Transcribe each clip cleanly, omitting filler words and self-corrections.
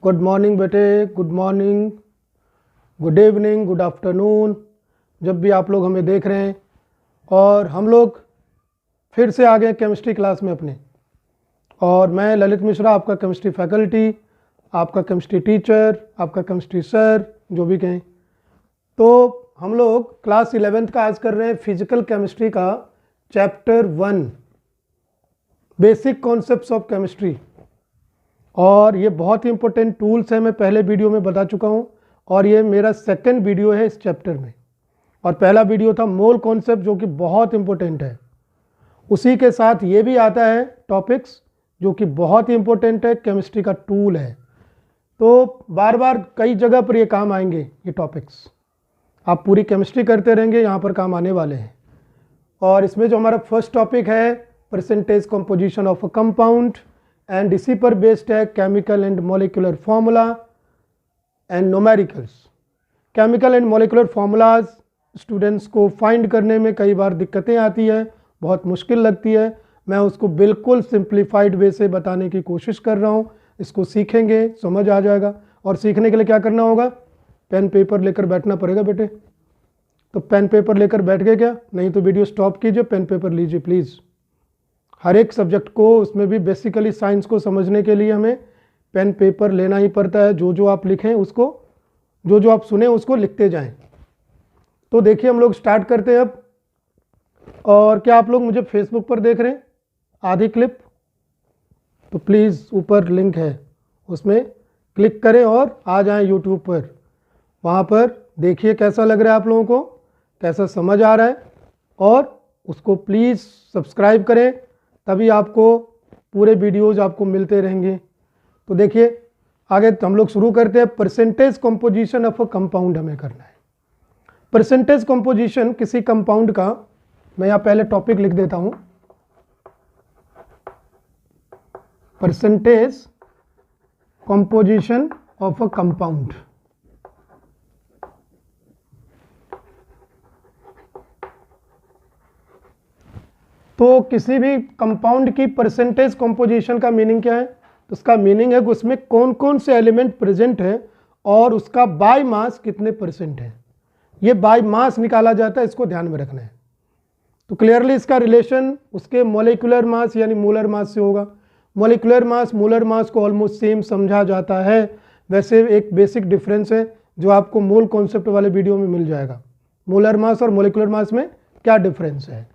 Good morning बेटे, good morning, good evening, good afternoon, जब भी आप लोग हमें देख रहे हैं। और हम लोग फिर से आ गए केमिस्ट्री क्लास में अपने। और मैं ललित मिश्रा, आपका केमिस्ट्री फैकल्टी, आपका केमिस्ट्री टीचर, आपका केमिस्ट्री सर, जो भी कहें। तो हम लोग क्लास 11th का आज कर रहे हैं फिजिकल केमिस्ट्री का chapter 1 basic concepts of chemistry. और ये बहुत ही इंपॉर्टेंट टूल्स है, मैं पहले वीडियो में बता चुका हूँ। और ये मेरा सेकंड वीडियो है इस चैप्टर में। और पहला वीडियो था मोल कॉन्सेप्ट, जो कि बहुत इंपॉर्टेंट है। उसी के साथ ये भी आता है टॉपिक्स जो कि बहुत ही इंपॉर्टेंट है, केमिस्ट्री का टूल है। तो बार बार कई जगह पर ये काम आएंगे ये टॉपिक्स। आप पूरी केमिस्ट्री करते रहेंगे, यहाँ पर काम आने वाले हैं। और इसमें जो हमारा फर्स्ट टॉपिक है percentage composition of a compound, and इसी पर बेस्ड है chemical and molecular formula and numericals. Chemical and molecular formulas students को फाइंड करने में कई बार दिक्कतें आती है, बहुत मुश्किल लगती है। मैं उसको बिल्कुल सिंप्लीफाइड वे से बताने की कोशिश कर रहा हूँ। इसको सीखेंगे, समझ आ जाएगा। और सीखने के लिए क्या करना होगा? पेन पेपर लेकर बैठना पड़ेगा बेटे। तो पेन पेपर लेकर बैठ गए क्या? नहीं तो वीडियो स्टॉप कीजिए, पेन पेपर लीजिए प्लीज़। हर एक सब्जेक्ट को, उसमें भी बेसिकली साइंस को समझने के लिए हमें पेन पेपर लेना ही पड़ता है। जो जो आप लिखें उसको, जो जो आप सुने उसको लिखते जाएं। तो देखिए हम लोग स्टार्ट करते हैं अब। और क्या आप लोग मुझे फेसबुक पर देख रहे हैं आधी क्लिप? तो प्लीज़ ऊपर लिंक है, उसमें क्लिक करें और आ जाएं यूट्यूब पर। वहाँ पर देखिए कैसा लग रहा है आप लोगों को, कैसा समझ आ रहा है। और उसको प्लीज़ सब्सक्राइब करें, तभी आपको पूरे वीडियोज़ आपको मिलते रहेंगे। तो देखिए आगे हम लोग शुरू करते हैं। Percentage composition of a compound हमें करना है। परसेंटेज कंपोजिशन किसी कंपाउंड का, मैं यहाँ पहले टॉपिक लिख देता हूँ। Percentage composition of a compound. तो किसी भी कंपाउंड की परसेंटेज कंपोजिशन का मीनिंग क्या है? तो उसका मीनिंग है कि उसमें कौन कौन से एलिमेंट प्रेजेंट है और उसका बाय मास कितने परसेंट है। ये बाय मास निकाला जाता है, इसको ध्यान में रखना है। तो क्लियरली इसका रिलेशन उसके मोलिकुलर मास यानी मोलर मास से होगा। मोलिकुलर मास मोलर मास को ऑलमोस्ट सेम समझा जाता है। वैसे एक बेसिक डिफरेंस है जो आपको मोल कॉन्सेप्ट वाले वीडियो में मिल जाएगा। मोलर मास और मोलिकुलर मास में क्या डिफरेंस है।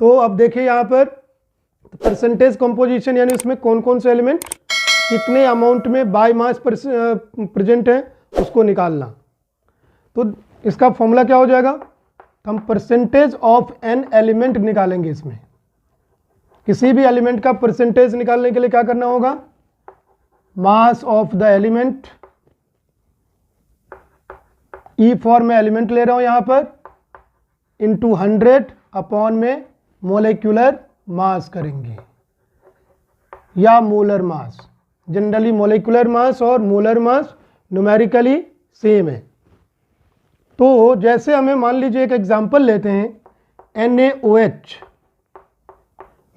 तो अब देखिए यहाँ पर परसेंटेज कंपोजिशन यानी उसमें कौन कौन से एलिमेंट कितने अमाउंट में बाय मास प्रेजेंट है उसको निकालना। तो इसका फॉर्मूला क्या हो जाएगा? हम परसेंटेज ऑफ एन एलिमेंट निकालेंगे। इसमें किसी भी एलिमेंट का परसेंटेज निकालने के लिए क्या करना होगा? Mass of the element, E form में एलिमेंट ले रहा हूं यहां पर, इंटू 100 अपॉन में मोलिकुलर मास करेंगे या molar mass. Generally molecular mass और मोलर मास न्यूमेरिकली सेम है। तो जैसे हमें मान लीजिए एक एग्जांपल लेते हैं, NaOH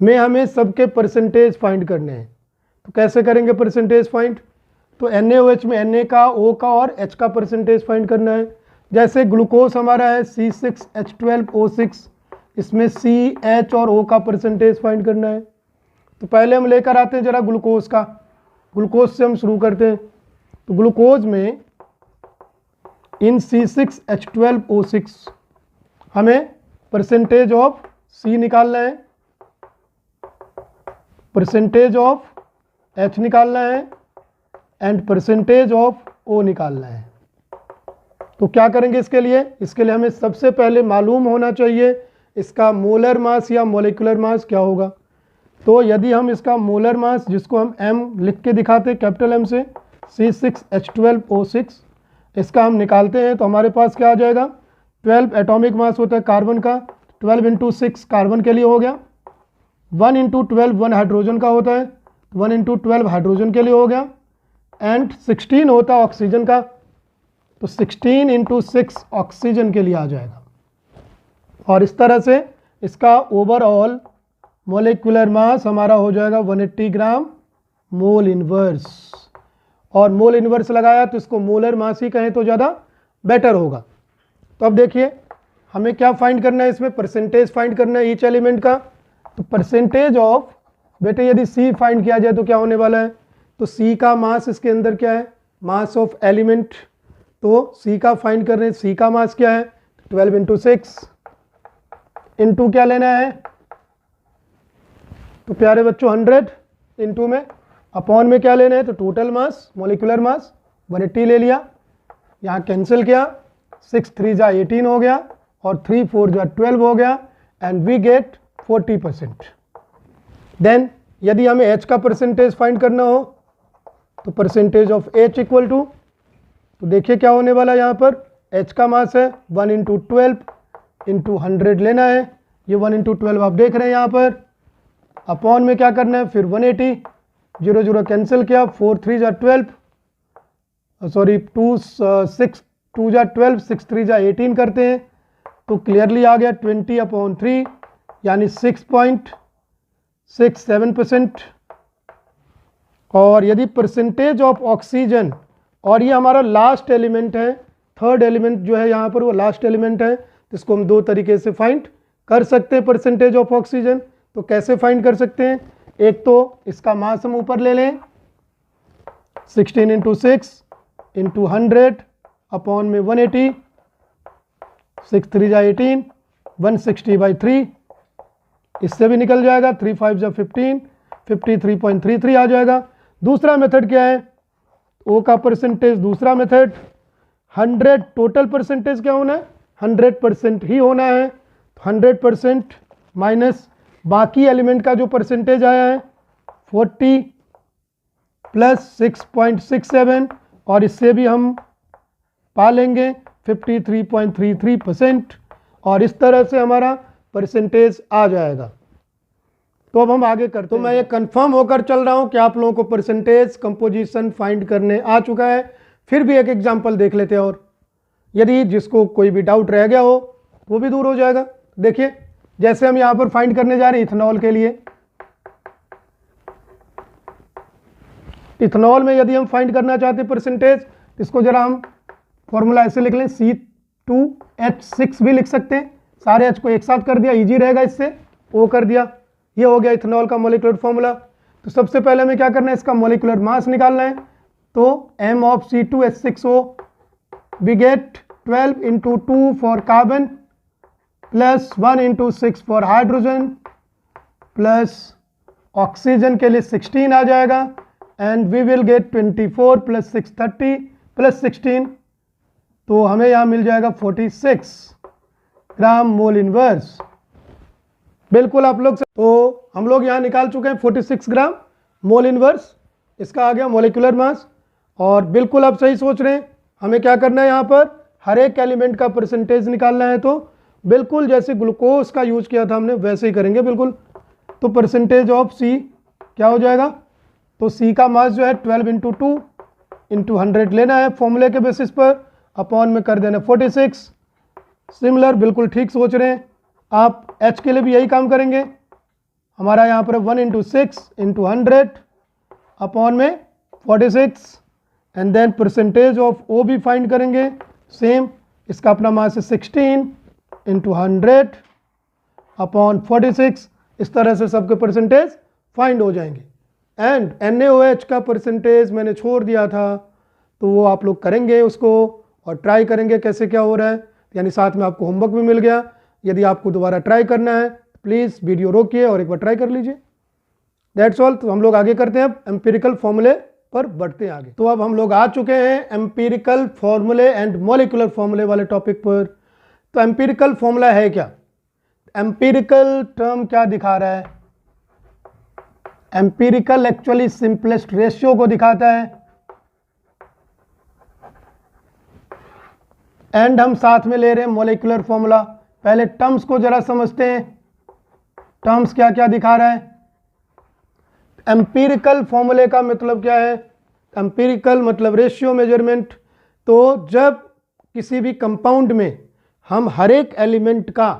में हमें सबके परसेंटेज फाइंड करने हैं। तो कैसे करेंगे परसेंटेज फाइंड? तो NaOH में Na का, O का और H का परसेंटेज फाइंड करना है। जैसे ग्लूकोज हमारा है C6H12O6, इसमें C, H और O का परसेंटेज फाइंड करना है। तो पहले हम लेकर आते हैं जरा ग्लूकोज का। ग्लूकोज से हम शुरू करते हैं। तो ग्लूकोज में इन C6H12O6 हमें परसेंटेज ऑफ C निकालना है, परसेंटेज ऑफ H निकालना है एंड परसेंटेज ऑफ O निकालना है। तो क्या करेंगे इसके लिए? इसके लिए हमें सबसे पहले मालूम होना चाहिए इसका मोलर मास या मोलिकुलर मास क्या होगा। तो यदि हम इसका मोलर मास, जिसको हम M लिख के दिखाते हैं कैपिटल M से, C6H12O6, इसका हम निकालते हैं तो हमारे पास क्या आ जाएगा? 12 एटॉमिक मास होता है कार्बन का, 12 इंटू 6 कार्बन के लिए हो गया, 1 इंटू 12 1 हाइड्रोजन का होता है, 1 इंटू 12 हाइड्रोजन के लिए हो गया, एंड 16 होता है ऑक्सीजन का, तो 16 इंटू 6 ऑक्सीजन के लिए आ जाएगा। और इस तरह से इसका ओवरऑल मोलिकुलर मास हमारा हो जाएगा 180 ग्राम मोल इनवर्स। और मोल इन्वर्स लगाया तो इसको मोलर मास ही कहें तो ज़्यादा बेटर होगा। तो अब देखिए हमें क्या फाइंड करना है, इसमें परसेंटेज फाइंड करना है ईच एलिमेंट का। तो परसेंटेज ऑफ, बेटे यदि सी फाइंड किया जाए तो क्या होने वाला है, तो सी का मास इसके अंदर क्या है, मास ऑफ एलिमेंट, तो सी का फाइंड कर रहे हैं, सी का मास क्या है 12 इंटू 6 इंटू क्या लेना है, तो प्यारे बच्चों 100 इंटू में अपॉन में क्या लेना है, तो टोटल मास मोलिकुलर मास 180 ले लिया, यहाँ कैंसिल किया, 6 3 जा 18 हो गया और 3 4 जा 12 हो गया एंड वी गेट 40%। देन यदि हमें H का परसेंटेज फाइंड करना हो तो percentage of H equal to, तो देखिए क्या होने वाला है, यहाँ पर H का मास है 1 इंटू 12 इंटू 100 लेना है, ये 1 इंटू 12 आप देख रहे हैं यहाँ पर, अपॉन में क्या करना है फिर 180, 0 0 कैंसिल किया, 4 3 जा 12, सॉरी 2 6 2 जा 12, 6 3 जा 18 करते हैं तो क्लियरली आ गया 20/3 यानी 6.67%। और यदि परसेंटेज ऑफ ऑक्सीजन, और ये हमारा लास्ट एलिमेंट है, थर्ड एलिमेंट जो है यहाँ पर वो लास्ट एलिमेंट है, तो इसको हम दो तरीके से फाइंड कर सकते हैं परसेंटेज ऑफ ऑक्सीजन। तो कैसे फाइंड कर सकते हैं, एक तो इसका मास हम ऊपर ले लें 16 इंटू 6 इंटू 100 अपॉन में 180, 6 3 जा 18, 160/3, इससे भी निकल जाएगा, 3 5 जा 15, 53.33 आ जाएगा। दूसरा मेथड क्या है, ओ का परसेंटेज, दूसरा मेथड 100 टोटल परसेंटेज क्या होना है 100% ही होना है, 100% माइनस बाकी एलिमेंट का जो परसेंटेज आया है 40 प्लस 6.67 और इससे भी हम पा लेंगे 53.33% और इस तरह से हमारा परसेंटेज आ जाएगा। तो अब हम आगे करते हैं। तो मैं ये कंफर्म होकर चल रहा हूं कि आप लोगों को परसेंटेज कंपोजिशन फाइंड करने आ चुका है। फिर भी एक एग्जांपल देख लेते हैं और यदि जिसको कोई भी डाउट रह गया हो वो भी दूर हो जाएगा। देखिए जैसे हम यहां पर फाइंड करने जा रहे हैं इथेनॉल के लिए, इथेनॉल में यदि हम फाइंड करना चाहते हैं परसेंटेज, इसको जरा हम फॉर्मूला ऐसे लिख लें, C2H6 भी लिख सकते हैं, सारे H को एक साथ कर दिया, इजी रहेगा, इससे O कर दिया, ये हो गया इथेनॉल का मोलिकुलर फॉर्मूला। तो सबसे पहले हमें क्या करना है, इसका मोलिकुलर मास निकालना है। तो M of C2H6O we get 12 into 2 for carbon plus 1 into 6 for hydrogen plus oxygen के लिए 16 आ जाएगा and we will get 24 plus 6 30 plus 16, तो हमें यहाँ मिल जाएगा 46 ग्राम मोल इनवर्स। बिल्कुल आप लोग, तो हम लोग यहाँ निकाल चुके हैं 46 ग्राम मोल इनवर्स, इसका आ गया मोलिकुलर मास। और बिल्कुल आप सही सोच रहे हैं, हमें क्या करना है, यहाँ पर हर एक एलिमेंट का परसेंटेज निकालना है, तो बिल्कुल जैसे ग्लूकोज का यूज किया था हमने वैसे ही करेंगे बिल्कुल। तो परसेंटेज ऑफ सी क्या हो जाएगा, तो सी का मास जो है 12 इंटू 2 इंटू 100 लेना है फॉर्मूले के बेसिस पर, अपॉन में कर देना 46। सिमिलर, बिल्कुल ठीक सोच रहे हैं आप, एच के लिए भी यही काम करेंगे। हमारा यहाँ पर 1 इंटू 6 इंटू 100 अपॉन में 46 and then percentage of O भी फाइंड करेंगे सेम, इसका अपना मास है 16 इंटू 100 अपॉन 46, इस तरह से सबके परसेंटेज फाइंड हो जाएंगे। एंड NaOH का परसेंटेज मैंने छोड़ दिया था, तो वो आप लोग करेंगे उसको और ट्राई करेंगे कैसे क्या हो रहा है, यानी साथ में आपको होमवर्क भी मिल गया। यदि आपको दोबारा ट्राई करना है प्लीज़ वीडियो रोकिए और एक बार ट्राई कर लीजिए। That's all. तो हम लोग आगे करते हैं, अब एम्पिरिकल फॉर्मूले पर बढ़ते हैं आगे। तो अब हम लोग आ चुके हैं एम्पिरिकल फॉर्मूले एंड मॉलिकुलर फॉर्मूले वाले टॉपिक पर। तो एम्पिरिकल फॉर्मूला है क्या, एम्पिरिकल टर्म क्या दिखा रहा है, एम्पिरिकल एक्चुअली सिंपलेस्ट रेशियो को दिखाता है एंड हम साथ में ले रहे हैं मॉलिकुलर फॉर्मूला। पहले टर्म्स को जरा समझते हैं, टर्म्स क्या क्या दिखा रहा है। एम्पिरिकल फॉर्मूले का मतलब क्या है, एम्पिरिकल मतलब रेशियो मेजरमेंट। तो जब किसी भी कंपाउंड में हम हर एक एलिमेंट का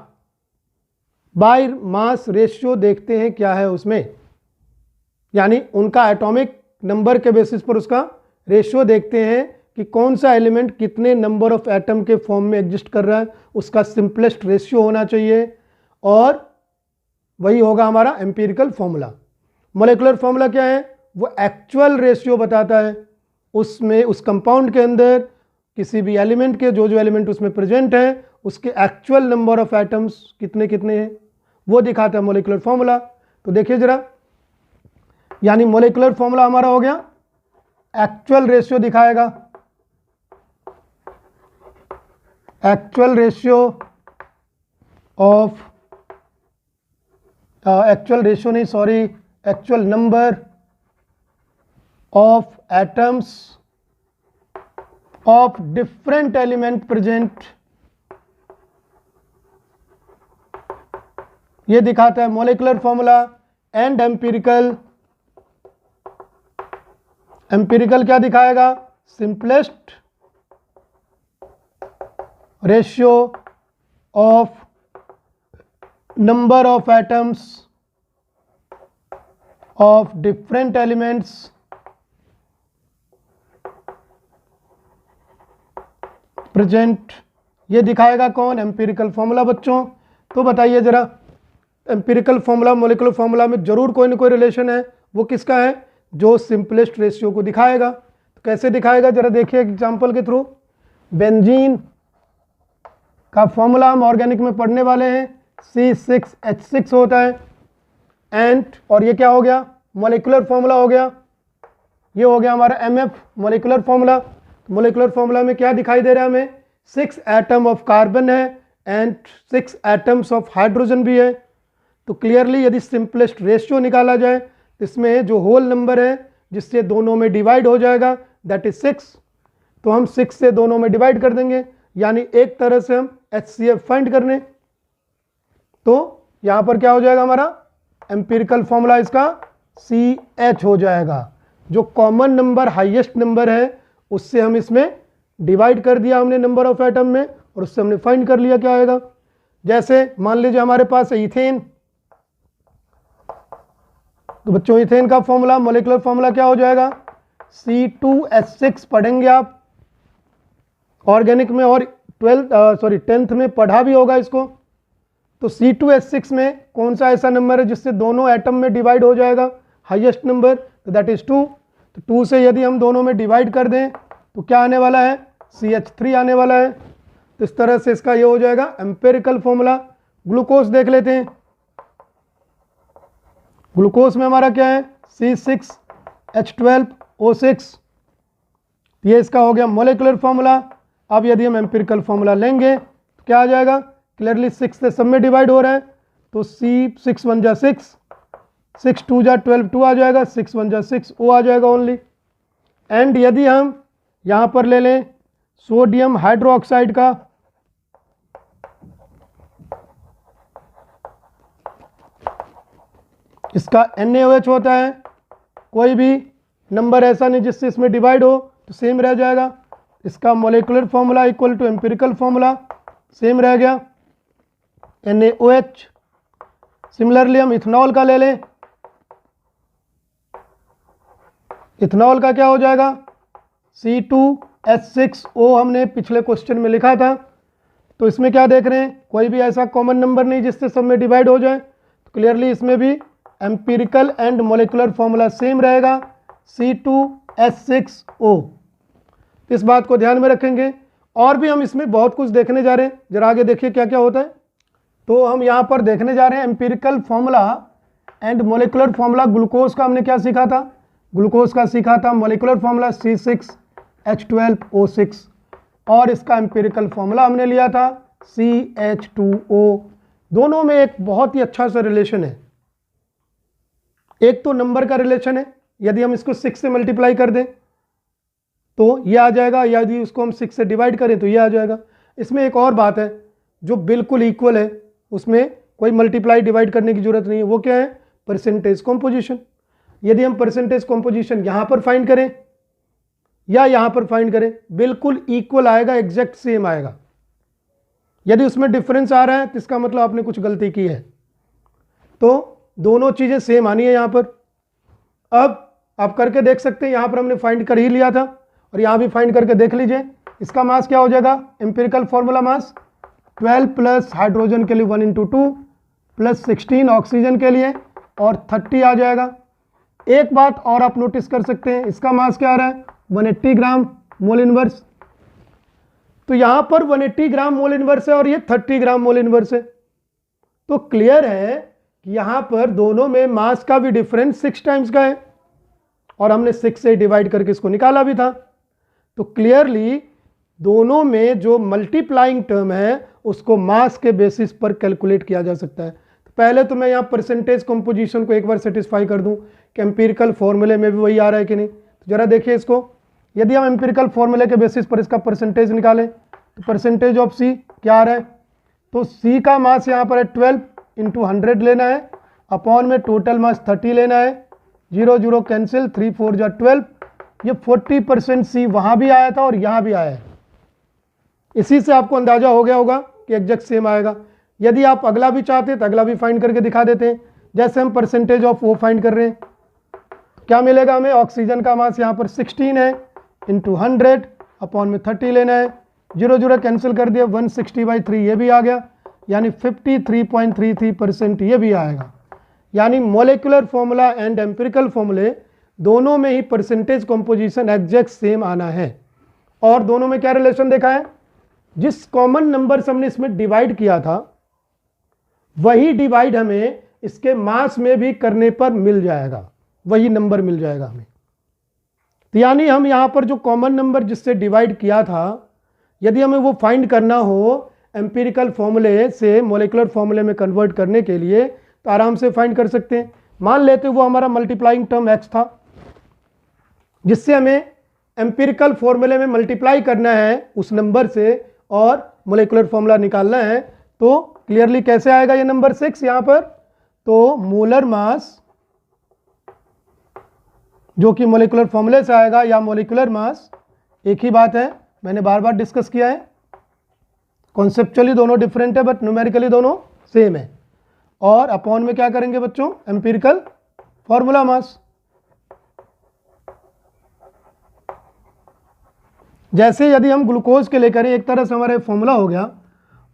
बाय मास रेशियो देखते हैं क्या है उसमें, यानी उनका एटॉमिक नंबर के बेसिस पर उसका रेशियो देखते हैं कि कौन सा एलिमेंट कितने नंबर ऑफ एटम के फॉर्म में एग्जिस्ट कर रहा है, उसका सिंपलेस्ट रेशियो होना चाहिए, और वही होगा हमारा एम्पिरिकल फॉर्मूला। मोलेकुलर फॉर्मूला क्या है? वो एक्चुअल रेशियो बताता है, उसमें उस कंपाउंड के अंदर किसी भी एलिमेंट के जो एलिमेंट उसमें प्रेजेंट है उसके एक्चुअल नंबर ऑफ एटम्स कितने कितने हैं, वो दिखाता है मोलेकुलर फॉर्मूला। तो देखिए जरा, यानी मोलेकुलर फॉर्मूला हमारा हो गया, एक्चुअल रेशियो दिखाएगा, actual ratio of actual ratio नहीं sorry actual number of atoms of different element present, ये दिखाता है molecular formula. And empirical, empirical क्या दिखाएगा? Simplest ratio of number of atoms of different elements present, ये दिखाएगा कौन? एम्पिरिकल फॉर्मूला बच्चों। तो बताइए जरा, एम्पिरिकल फॉर्मूला मोलेकुलर फॉर्मूला में जरूर कोई ना कोई रिलेशन है, वो किसका है? जो सिंपलेस्ट रेशियो को दिखाएगा। तो कैसे दिखाएगा जरा देखिए एग्जांपल के थ्रू। बेंजीन का फॉर्मूला हम ऑर्गेनिक में पढ़ने वाले हैं, C6H6 होता है। एंड और ये क्या हो गया? मोलेकुलर फॉर्मूला हो गया, ये हो गया हमारा MF molecular formula. Molecular formula में क्या दिखाई दे रहा है हमें? 6 एटम ऑफ कार्बन है एंड 6 एटम्स ऑफ हाइड्रोजन भी है। तो क्लियरली यदि सिंपलेस्ट रेशियो निकाला जाए तो इसमें जो होल नंबर है जिससे दोनों में डिवाइड हो जाएगा दैट इज 6, तो हम 6 से दोनों में डिवाइड कर देंगे, यानी एक तरह से हम HCF फाइंड करने। तो यहाँ पर क्या हो जाएगा हमारा? एम्पिरिकल फॉर्मूला इसका CH हो जाएगा। जो कॉमन नंबर हाईएस्ट नंबर है उससे हम इसमें डिवाइड कर दिया हमने नंबर ऑफ एटम में, और उससे हमने फाइंड कर लिया क्या आएगा। जैसे मान लीजिए हमारे पास है इथेन, तो बच्चों इथेन का फॉर्मूला मोलेकुलर फॉर्मूला क्या हो जाएगा? C2H6 पढ़ेंगे आप ऑर्गेनिक में, और 10th में पढ़ा भी होगा इसको। तो C2H6 में कौन सा ऐसा नंबर है जिससे दोनों एटम में डिवाइड हो जाएगा? हाईएस्ट नंबर, तो दैट इज 2। तो 2 से यदि हम दोनों में डिवाइड कर दें तो क्या आने वाला है? CH3 आने वाला है। तो इस तरह से इसका ये हो जाएगा एम्पिरिकल फॉर्मूला। ग्लूकोज देख लेते हैं। ग्लूकोज में हमारा क्या है? C6H12O6, ये इसका हो गया मोलेकुलर फॉर्मूला। अब यदि हम एम्पिरिकल फॉर्मूला लेंगे तो क्या आ जाएगा? क्लियरली 6 से सब में डिवाइड हो रहा है, तो C6 1 जा 6, 6 2 जा 12 2 आ जाएगा, 6 1 जा 6 O आ जाएगा ओनली। एंड यदि हम यहाँ पर ले लें सोडियम हाइड्रोक्साइड का, इसका NaOH होता है, कोई भी नंबर ऐसा नहीं जिससे इसमें डिवाइड हो, तो सेम रह जाएगा। इसका molecular formula equal to empirical formula same रह गया, NaOH। सिमिलरली हम इथेनॉल का ले लें, इथेनॉल का क्या हो जाएगा? C2H6O हमने पिछले क्वेश्चन में लिखा था। तो इसमें क्या देख रहे हैं? कोई भी ऐसा कॉमन नंबर नहीं जिससे सब में डिवाइड हो जाए, तो क्लियरली इसमें भी empirical and molecular formula same रहेगा, C2H6O। इस बात को ध्यान में रखेंगे। और भी हम इसमें बहुत कुछ देखने जा रहे हैं, जरा आगे देखिए क्या क्या होता है। तो हम यहाँ पर देखने जा रहे हैं empirical formula and molecular formula. Glucose का हमने क्या सीखा था? ग्लूकोज का सीखा था मोलेकुलर फॉर्मूला C6H12O6, और इसका एम्पिरिकल फॉर्मूला हमने लिया था CH2O। दोनों में एक बहुत ही अच्छा सा रिलेशन है। एक तो नंबर का रिलेशन है, यदि हम इसको 6 से मल्टीप्लाई कर दें तो ये आ जाएगा, यदि उसको हम 6 से डिवाइड करें तो ये आ जाएगा। इसमें एक और बात है जो बिल्कुल इक्वल है, उसमें कोई मल्टीप्लाई डिवाइड करने की जरूरत नहीं है। वो क्या है? Percentage composition. यदि हम परसेंटेज कॉम्पोजिशन यहाँ पर फाइंड करें या यहाँ पर फाइंड करें, बिल्कुल इक्वल आएगा, एग्जैक्ट सेम आएगा। यदि उसमें डिफरेंस आ रहा है तो इसका मतलब आपने कुछ गलती की है। तो दोनों चीज़ें सेम आनी है यहाँ पर। अब आप करके देख सकते हैं, यहाँ पर हमने फाइंड कर ही लिया था और यहाँ भी फाइंड करके देख लीजिए। इसका मास क्या हो जाएगा, empirical formula mass 12 plus hydrogen के लिए 1 × 2 प्लस 16 ऑक्सीजन के लिए और 30 आ जाएगा। एक बात और आप नोटिस कर सकते हैं, इसका मास क्या आ रहा है 180 ग्राम मोल इनवर्स। तो यहाँ पर 180 ग्राम मोल इनवर्स है और ये 30 ग्राम मोल इनवर्स है। तो क्लियर है कि यहाँ पर दोनों में मास का भी डिफरेंस 6 टाइम्स का है और हमने 6 से डिवाइड करके इसको निकाला भी था। तो क्लियरली दोनों में जो मल्टीप्लाइंग टर्म है उसको मास के बेसिस पर कैलकुलेट किया जा सकता है। तो पहले तो मैं यहाँ परसेंटेज कंपोजिशन को एक बार सेटिस्फाई कर दूं कि एम्पिरिकल फॉर्मूले में भी वही आ रहा है कि नहीं। तो जरा देखिए इसको, यदि हम एम्पिरिकल फॉर्मूले के बेसिस पर इसका परसेंटेज निकालें तो परसेंटेज ऑफ सी क्या आ रहा है, तो सी का मास यहाँ पर है 12 × 100 लेना है, अपॉन में टोटल मास 30 लेना है, 0 0 कैंसिल, 3 4 जा 12। ये 40% सी वहाँ भी आया था और यहाँ भी आया है। इसी से आपको अंदाजा हो गया होगा कि एग्जैक्ट सेम आएगा। यदि आप अगला भी चाहते हैं तो अगला भी फाइंड करके दिखा देते हैं। जैसे हम परसेंटेज ऑफ वो फाइंड कर रहे हैं, क्या मिलेगा हमें, ऑक्सीजन का मास यहाँ पर 16 है × 100 अपॉन में 30 लेना है, 0 0 कैंसिल कर दिया, 160/3 ये भी आ गया, यानी 53.33% ये भी आएगा। यानी मोलिकुलर फॉर्मूला एंड एम्पिरिकल फॉर्मूले दोनों में ही परसेंटेज कंपोजिशन एग्जैक्ट सेम आना है। और दोनों में क्या रिलेशन देखा है, जिस कॉमन नंबर से हमने इसमें डिवाइड किया था वही डिवाइड हमें इसके मास में भी करने पर मिल जाएगा, वही नंबर मिल जाएगा हमें। तो यानी हम यहाँ पर जो कॉमन नंबर जिससे डिवाइड किया था, यदि हमें वो फाइंड करना हो एम्पिरिकल फॉर्मूले से मोलिकुलर फॉर्मूले में कन्वर्ट करने के लिए तो आराम से फाइंड कर सकते हैं। मान लेते वो हमारा मल्टीप्लाइंग टर्म x था जिससे हमें एम्पिरिकल फॉर्मूले में मल्टीप्लाई करना है उस नंबर से और मोलिकुलर फॉर्मूला निकालना है। तो क्लियरली कैसे आएगा ये नंबर 6 यहाँ पर, तो मोलर मास जो कि मोलिकुलर फॉर्मूले से आएगा या मोलिकुलर मास एक ही बात है, मैंने बार बार डिस्कस किया है। कॉन्सेप्चुअली दोनों डिफरेंट है बट न्यूमेरिकली दोनों सेम है। और अपॉन में क्या करेंगे बच्चों, एम्पिरिकल फॉर्मूला मास। जैसे यदि हम ग्लूकोज के लिए करें, एक तरह से हमारा फॉर्मूला हो गया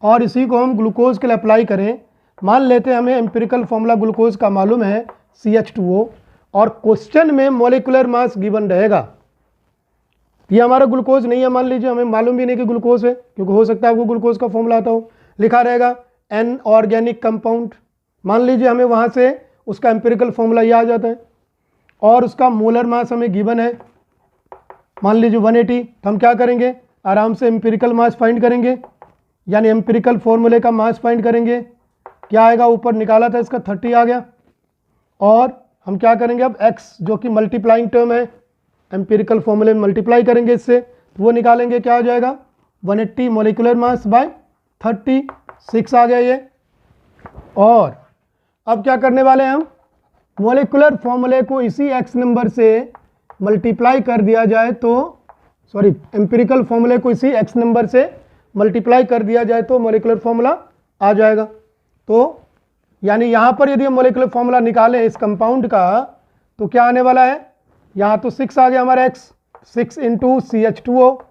और इसी को हम ग्लूकोज के लिए अप्लाई करें। मान लेते हैं हमें एम्पिरिकल फॉर्मूला ग्लूकोज का मालूम है CH2O और क्वेश्चन में मोलिकुलर मास गिवन रहेगा। ये हमारा ग्लूकोज नहीं है, मान लीजिए हमें मालूम भी नहीं कि ग्लूकोज है, क्योंकि हो सकता है आपको ग्लूकोज का फॉर्मूला आता हो। लिखा रहेगा एन ऑर्गेनिक कंपाउंड, मान लीजिए हमें वहाँ से उसका एम्पिरिकल फॉर्मूला ये आ जाता है और उसका मोलर मास हमें गिवन है मान लीजिए 180। तो हम क्या करेंगे, आराम से एम्पिरिकल मास फाइंड करेंगे, यानी एम्पिरिकल फॉर्मूले का मास फाइंड करेंगे। क्या आएगा, ऊपर निकाला था इसका 30 आ गया। और हम क्या करेंगे अब x जो कि मल्टीप्लाइंग टर्म है, एम्पिरिकल फॉर्मूले में मल्टीप्लाई करेंगे इससे, तो वो निकालेंगे, क्या आ जाएगा 180 मोलिकुलर मास बाय 36 आ गया ये। और अब क्या करने वाले हैं हम, मोलिकुलर फॉर्मूले को इसी x नंबर से मल्टीप्लाई कर दिया जाए तो, सॉरी एम्पिरिकल फॉर्मूले को इसी x नंबर से मल्टीप्लाई कर दिया जाए तो मोलिकुलर फॉर्मूला आ जाएगा। तो यानी यहाँ पर यदि हम मोलिकुलर फॉर्मूला निकालें इस कंपाउंड का तो क्या आने वाला है, यहाँ तो 6 आ गया हमारा x, 6 × CH2O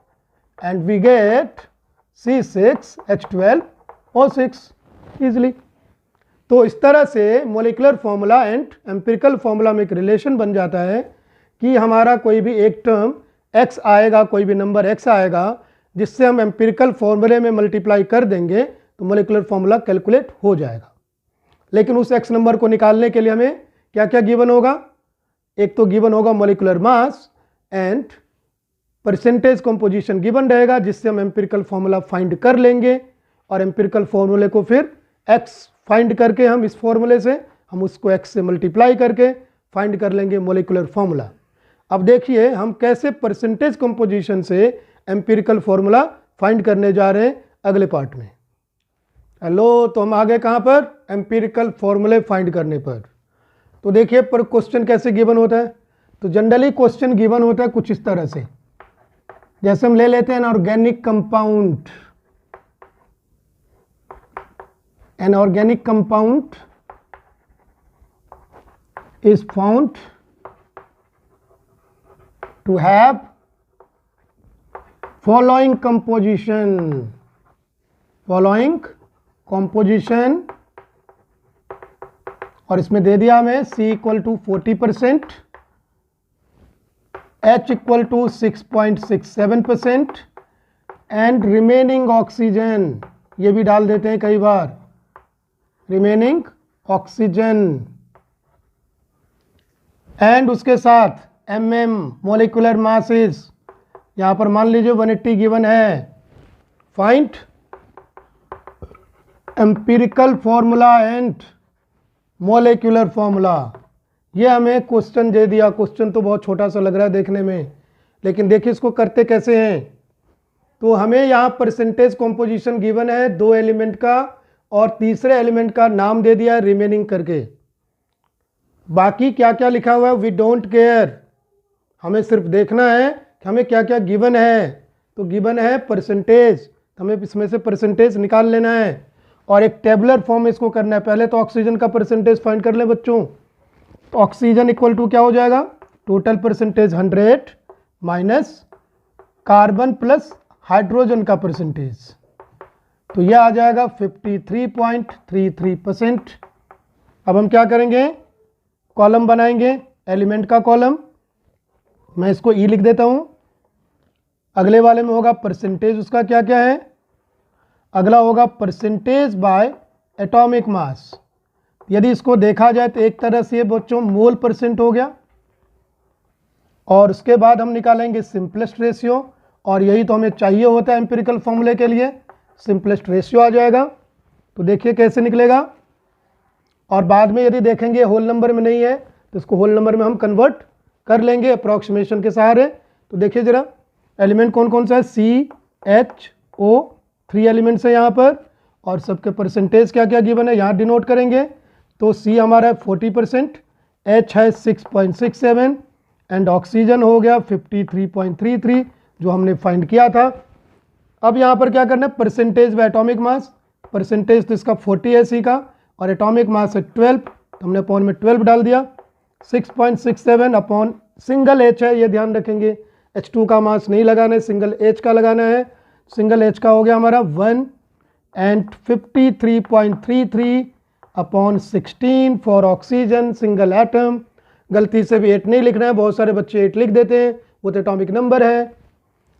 and we get C6H12O6 easily. तो इस तरह से molecular formula and empirical formula में एक रिलेशन बन जाता है कि हमारा कोई भी एक टर्म x आएगा, कोई भी नंबर x आएगा जिससे हम एम्पिरिकल फॉर्मूले में मल्टीप्लाई कर देंगे तो मोलिकुलर फॉर्मूला कैलकुलेट हो जाएगा। लेकिन उस x नंबर को निकालने के लिए हमें क्या क्या गिवन होगा, एक तो गिवन होगा molecular mass and percentage composition given रहेगा जिससे हम एम्पिरिकल फॉर्मूला फाइंड कर लेंगे और एम्पिरिकल फॉर्मूले को फिर x फाइंड करके हम इस फॉर्मूले से हम उसको x से मल्टीप्लाई करके फाइंड कर लेंगे मोलिकुलर फॉर्मूला। अब देखिए हम कैसे परसेंटेज कंपोजिशन से एम्पिरिकल फॉर्मूला फाइंड करने जा रहे हैं अगले पार्ट में। हेलो, तो हम आ गए कहाँ पर, एम्पिरिकल फॉर्मूले फाइंड करने पर। तो देखिए पर क्वेश्चन कैसे गिवन होता है, तो जनरली क्वेश्चन गिवन होता है कुछ इस तरह से, जैसे हम ले लेते हैं an organic compound, an organic compound is found to have following composition और इसमें दे दिया हमें C equal to 40%, H equal to 6.67% and remaining oxygen, ये भी डाल देते हैं कई बार, रिमेनिंग ऑक्सीजन, एंड उसके साथ mm मोलिकुलर मासेस, यहां पर मान लीजिए 180 गिवन है। Find empirical formula and molecular formula, ये हमें क्वेश्चन दे दिया। क्वेश्चन तो बहुत छोटा सा लग रहा है देखने में, लेकिन देखिए इसको करते कैसे हैं। तो हमें यहाँ परसेंटेज कॉम्पोजिशन गिवन है 2 एलिमेंट का, और तीसरे एलिमेंट का नाम दे दिया है रिमेनिंग करके। बाकी क्या क्या लिखा हुआ है वी डोंट केयर, हमें सिर्फ देखना है कि हमें क्या क्या गिवन है। तो गिवन है परसेंटेज, हमें इसमें से परसेंटेज निकाल लेना है और एक टेबुलर फॉर्म में इसको करना है। पहले तो ऑक्सीजन का परसेंटेज फाइंड कर ले बच्चों। तो ऑक्सीजन इक्वल टू क्या हो जाएगा, total percentage 100 minus carbon plus hydrogen का परसेंटेज, तो यह आ जाएगा 53.33%। अब हम क्या करेंगे, कॉलम बनाएंगे, एलिमेंट का कॉलम, मैं इसको ई लिख देता हूं। अगले वाले में होगा परसेंटेज, उसका क्या क्या है, अगला होगा परसेंटेज बाय एटॉमिक मास। यदि इसको देखा जाए तो एक तरह से बच्चों मोल परसेंट हो गया, और उसके बाद हम निकालेंगे सिंपलेस्ट रेशियो, और यही तो हमें चाहिए होता है एम्पिरिकल फॉर्मूले के लिए, सिंपलेस्ट रेशियो आ जाएगा। तो देखिए कैसे निकलेगा, और बाद में यदि देखेंगे होल नंबर में नहीं है तो इसको होल नंबर में हम कन्वर्ट कर लेंगे अप्रॉक्सीमेशन के सहारे। तो देखिए जरा एलिमेंट कौन कौन सा है, CHO, 3 एलिमेंट्स है यहाँ पर, और सबके परसेंटेज क्या क्या गिवन है यहाँ डिनोट करेंगे। तो C हमारा है 40%, H है 6.67 एंड ऑक्सीजन हो गया 53.33 जो हमने फाइंड किया था। अब यहाँ पर क्या करना है, percentage by atomic mass, percentage तो इसका 40 है C का, और एटॉमिक मास है 12, तो हमने अपॉन में 12 डाल दिया। 6.67 अपॉन सिंगल H है, ये ध्यान रखेंगे, H2 का मास नहीं लगाना है, सिंगल H का लगाना है। सिंगल H का हो गया हमारा 1 and 53.33 upon 16 for oxygen single atom. गलती से भी 8 नहीं लिखना है, बहुत सारे बच्चे 8 लिख देते हैं, वो तो एटॉमिक नंबर है।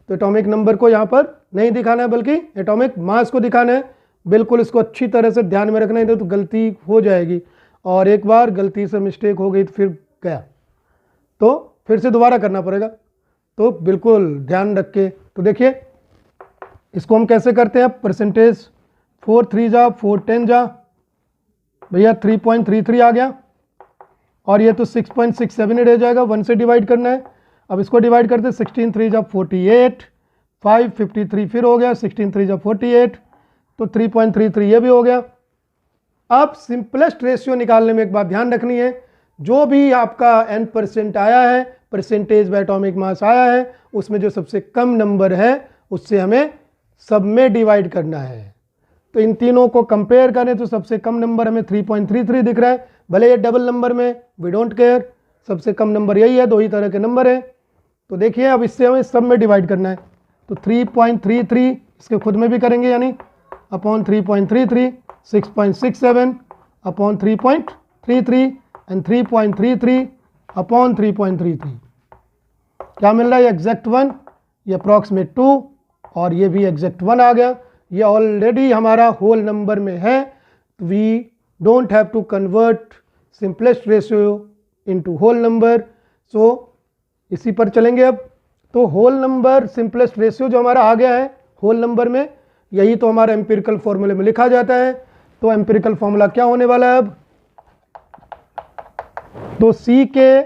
तो एटॉमिक नंबर को यहाँ पर नहीं दिखाना है, बल्कि एटॉमिक मास को दिखाना है। बिल्कुल इसको अच्छी तरह से ध्यान में रखना है, तो गलती हो जाएगी, और एक बार गलती से मिस्टेक हो गई तो फिर गया, तो फिर से दोबारा करना पड़ेगा। तो बिल्कुल ध्यान रख के, तो देखिए इसको हम कैसे करते हैं, परसेंटेज 4 3 जा 4 10 जा, भैया 3.33 आ गया, और ये तो 6.67 रह जाएगा, 1 से डिवाइड करना है। अब इसको डिवाइड करते 16 3 जा 48, 5 53 फिर हो गया, 16 3 जा 48, तो 3.33 ये भी हो गया। अब सिंपलेस्ट रेशियो निकालने में एक बात ध्यान रखनी है, जो भी आपका n% आया है, परसेंटेज बाय एटॉमिक मास आया है, उसमें जो सबसे कम नंबर है उससे हमें सब में डिवाइड करना है। तो इन तीनों को कंपेयर करें तो सबसे कम नंबर हमें 3.33 दिख रहा है, भले ये डबल नंबर में, वी डोंट केयर, सबसे कम नंबर यही है, 2 ही तरह के नंबर है। तो देखिए अब इससे हमें सब में डिवाइड करना है, तो 3.33 इसके खुद में भी करेंगे, यानी अपॉन 3.33, 6.67 अपॉन 3.33 एंड 3.33 अपॉन 3.33, क्या मिल रहा है, एग्जैक्ट 1, ये अप्रॉक्सीमेट 2, और ये भी एग्जैक्ट 1 आ गया। ये ऑलरेडी हमारा होल नंबर में है, we don't have to convert simplest ratio into whole number. So इसी पर चलेंगे अब। तो होल नंबर सिंपलेस्ट रेशियो जो हमारा आ गया है होल नंबर में, यही तो हमारा एम्पिरिकल फॉर्मूले में लिखा जाता है। तो एम्पिरिकल फॉर्मूला क्या होने वाला है अब, तो C के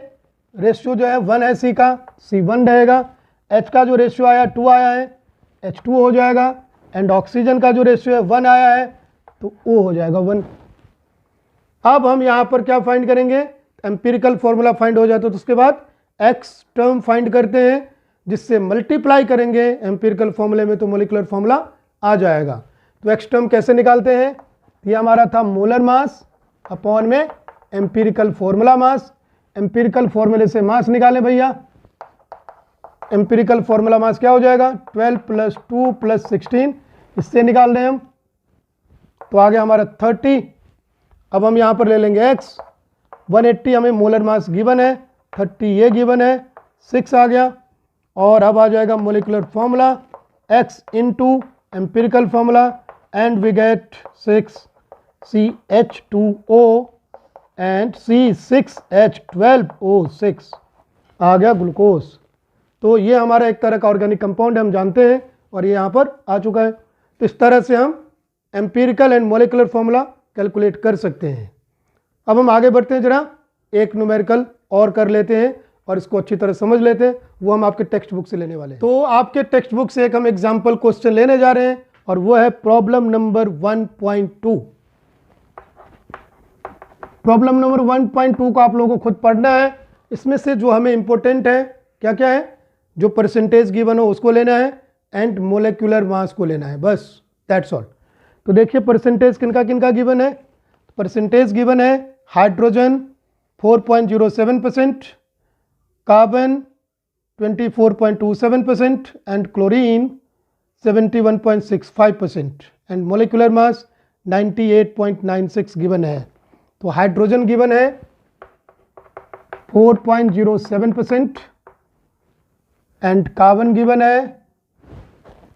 रेशियो जो है 1 है, C का C1 रहेगा, H का जो रेशियो आया 2 आया है, H2 हो जाएगा, एंड ऑक्सीजन का जो रेशियो है 1 आया है, तो O हो जाएगा 1। अब हम यहाँ पर क्या फाइंड करेंगे, एम्पिरिकल फॉर्मूला फाइंड हो जाता है तो उसके बाद X टर्म फाइंड करते हैं, जिससे मल्टीप्लाई करेंगे एम्पिरिकल फॉर्मूले में, तो मोलिकुलर फॉर्मूला आ जाएगा। तो X टर्म कैसे निकालते हैं, ये हमारा था मोलर मास अपॉन में एम्पिरिकल फॉर्मूला मास। एम्पिरिकल फॉर्मूले से मास निकालें भैया, एम्पिरिकल फॉर्मूला मास क्या हो जाएगा 12 + 2 + 16, इससे निकाल रहे हैं हम, तो आ गया हमारा 30। अब हम यहाँ पर ले लेंगे x, 180 हमें मोलर मास गिवन है, 30 ये गिवन है, 6 आ गया। और अब आ जाएगा molecular formula x into empirical formula and we get 6 CH2O and C6H12O6 आ गया ग्लूकोज। तो ये हमारा एक तरह का ऑर्गेनिक कंपाउंड हम जानते हैं और ये यहाँ पर आ चुका है। तो इस तरह से हम empirical and molecular formula calculate कर सकते हैं। अब हम आगे बढ़ते हैं, जरा एक न्यूमेरिकल और कर लेते हैं और इसको अच्छी तरह समझ लेते हैं, वो हम आपके टेक्स्ट बुक से लेने वाले हैं। तो आपके टेक्स्ट बुक से एक हम एग्जाम्पल क्वेश्चन लेने जा रहे हैं और वो है प्रॉब्लम नंबर 1.2। प्रॉब्लम नंबर 1.2 को आप लोगों को खुद पढ़ना है। इसमें से जो हमें इंपॉर्टेंट है क्या क्या है, जो परसेंटेज गिवन हो उसको लेना है एंड मोलिकुलर मास को लेना है, बस दैट्स ऑल। तो देखिए परसेंटेज किनका किनका गिवन है। परसेंटेज गिवन है hydrogen 4.07%, carbon 24.27% and chlorine 71.65% and molecular mass 98.96 given है। तो हाइड्रोजन गिवन है 4.07% एंड कार्बन गिवन है,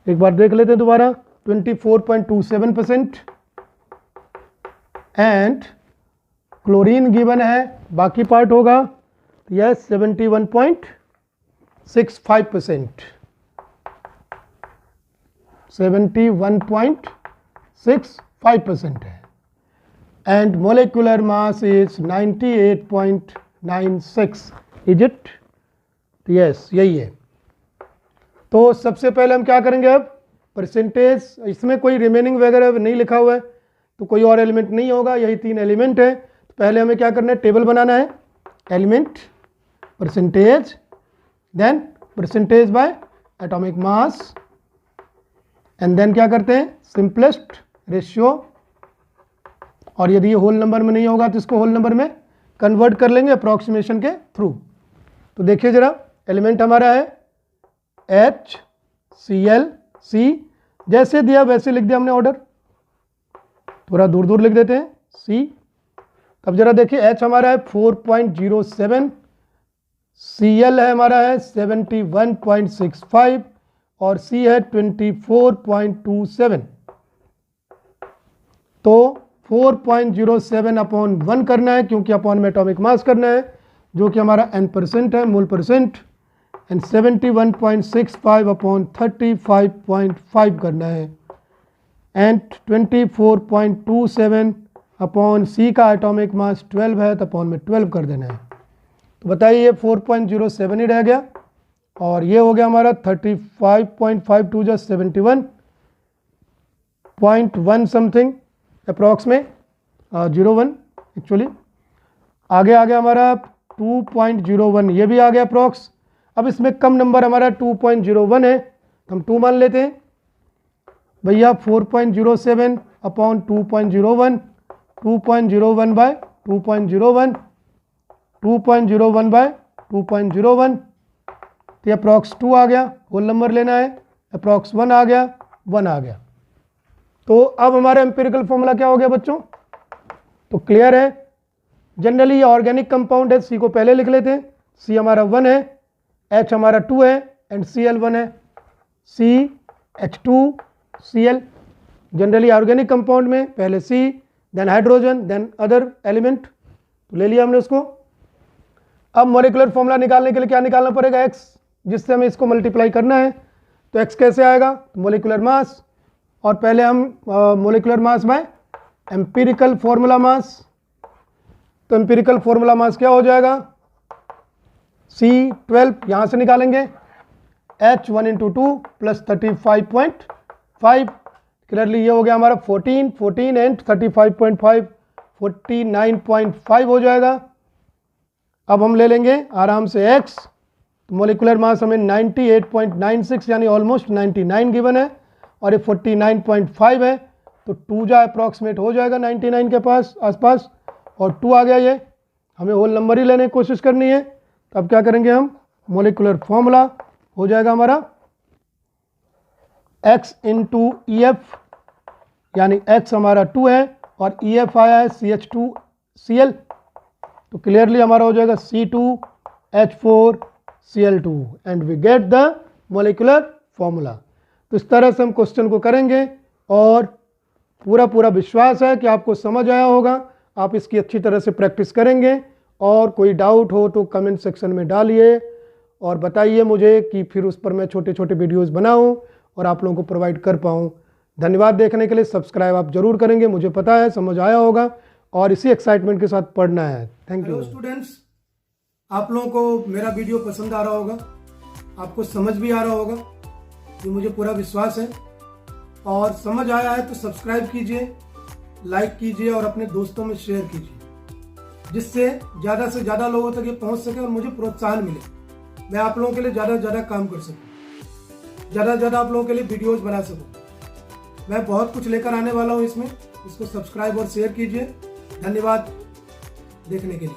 एक बार देख लेते हैं दोबारा, 24.27% एंड क्लोरीन गिवन है, बाकी पार्ट होगा यह 71.65%, 71.65% है and molecular mass is 98.96। Is it? Yes, यही है। तो सबसे पहले हम क्या करेंगे, अब परसेंटेज, इसमें कोई रिमेनिंग वगैरह नहीं लिखा हुआ है तो कोई और एलिमेंट नहीं होगा, यही 3 एलिमेंट है। तो पहले हमें क्या करना है, टेबल बनाना है, element, percentage, then percentage by atomic mass and then क्या करते हैं सिंपलेस्ट रेशियो, और यदि ये होल नंबर में नहीं होगा तो इसको होल नंबर में कन्वर्ट कर लेंगे अप्रॉक्सीमेशन के थ्रू। तो देखिए जरा, एलिमेंट हमारा है HCl, जैसे दिया वैसे लिख दिया हमने ऑर्डर, थोड़ा दूर दूर लिख देते हैं C। अब जरा देखिए H हमारा है 4.07, Cl है हमारा है 71.65 और C है 24.27। तो 4.07 अपॉन 1 करना है क्योंकि अपॉन में एटॉमिक मास करना है जो कि हमारा n% है, मोल परसेंट, एंड 71.65 अपॉन 35.5 करना है एंड 24.27 अपॉन C का एटॉमिक मास 12 है तो अपॉन में 12 कर देना है। तो बताइए ये 4.07 ही रह गया और ये हो गया हमारा 35.52 जो 71.1 समथिंग अप्रॉक्स में 01 एक्चुअली। आगे आ गया हमारा 2.01, ये भी आ गया अप्रॉक्स। अब इसमें कम नंबर हमारा 2.01 है तो हम 2 मान लेते हैं भैया। 4.07 अपॉन 2.01, 2.01 बाय 2.01, 2.01 बाय 2.01, तो अप्रॉक्स 2 आ गया, होल नंबर लेना है, अप्रॉक्स 1 आ गया, 1 आ गया। तो अब हमारा एम्पिरिकल फॉर्मूला क्या हो गया बच्चों, तो क्लियर है। जनरली ये ऑर्गेनिक कंपाउंड है, C को पहले लिख लेते हैं, C हमारा 1 है, H हमारा 2 है एंड Cl 1 है, CH2Cl। जनरली ऑर्गेनिक कंपाउंड में पहले C, then hydrogen, then other element, तो ले लिया हमने उसको। अब मॉलिक्यूलर फॉर्मूला निकालने के लिए क्या निकालना पड़ेगा, X, जिससे हमें इसको मल्टीप्लाई करना है। तो X कैसे आएगा, मोलिकुलर मास, और पहले हम molecular mass by empirical formula mass. तो एम्पिरिकल फॉर्मूला मास क्या हो जाएगा, C12 यहाँ से निकालेंगे, H1 × 2 + 35.5, क्लियरली ये हो गया हमारा 14 एंड 35.5 49.5 हो जाएगा। अब हम ले लेंगे आराम से X, तो मोलिकुलर मास हमें 98.96 यानी ऑलमोस्ट 99 गिवन है और ये 49.5 है, तो 2 जा अप्रॉक्सीमेट हो जाएगा 99 के पास आसपास, और 2 आ गया, ये हमें होल नंबर ही लेने की कोशिश करनी है। तो अब क्या करेंगे हम, मोलिकुलर फॉर्मूला हो जाएगा हमारा x इंटू ई एफ, यानी x हमारा 2 है और ई एफ आया है CH2Cl, तो क्लियरली हमारा हो जाएगा C2H4Cl2 and we get the molecular formula. तो इस तरह से हम क्वेश्चन को करेंगे और पूरा विश्वास है कि आपको समझ आया होगा। आप इसकी अच्छी तरह से प्रैक्टिस करेंगे और कोई डाउट हो तो कमेंट सेक्शन में डालिए और बताइए मुझे कि फिर उस पर मैं छोटे छोटे वीडियोस बनाऊं और आप लोगों को प्रोवाइड कर पाऊं। धन्यवाद देखने के लिए। सब्सक्राइब आप जरूर करेंगे, मुझे पता है समझ आया होगा और इसी एक्साइटमेंट के साथ पढ़ना है। Thank you. हेलो स्टूडेंट्स, आप लोगों को मेरा वीडियो पसंद आ रहा होगा, आपको समझ भी आ रहा होगा, ये मुझे पूरा विश्वास है। और समझ आया है तो सब्सक्राइब कीजिए, लाइक कीजिए और अपने दोस्तों में शेयर कीजिए, जिससे ज़्यादा से ज़्यादा लोगों तक ये पहुंच सके और मुझे प्रोत्साहन मिले, मैं आप लोगों के लिए ज़्यादा से ज़्यादा काम कर सकूं, ज़्यादा से ज़्यादा आप लोगों के लिए वीडियोज़ बना सकूं। मैं बहुत कुछ लेकर आने वाला हूं इसमें, इसको सब्सक्राइब और शेयर कीजिए। धन्यवाद देखने के लिए।